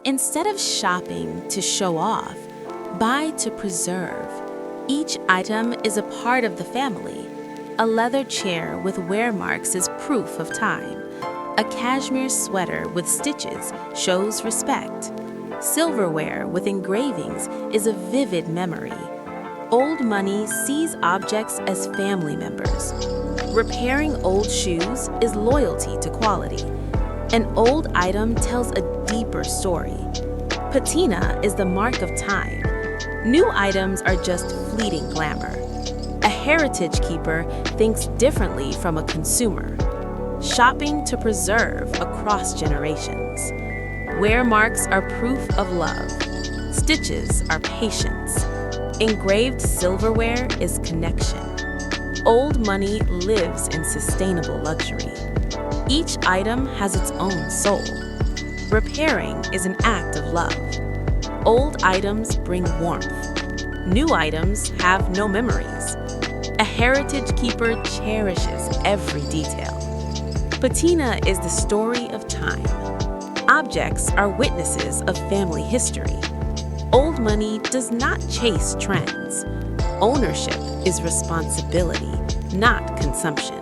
Instead of shopping to show off, buy to preserve. Each item is a part of the family. A leather chair with wear marks is proof of time. A cashmere sweater with stitches shows respect. Silverware with engravings is a vivid memory. Old money sees objects as family members. Repairing old shoes is loyalty to quality. An old item tells a deeper story. Patina is the mark of time. New items are just fleeting glamour. A heritage keeper thinks differently from a consumer. Shopping to preserve across generations. Wear marks are proof of love. Stitches are patience. Engraved silverware is connection. Old money lives in sustainable luxury. Each item has its own soul. Repairing is an act of love. Old items bring warmth. New items have no memories. A heritage keeper cherishes every detail. Patina is the story of time. Objects are witnesses of family history. Old money does not chase trends. Ownership is responsibility, not consumption.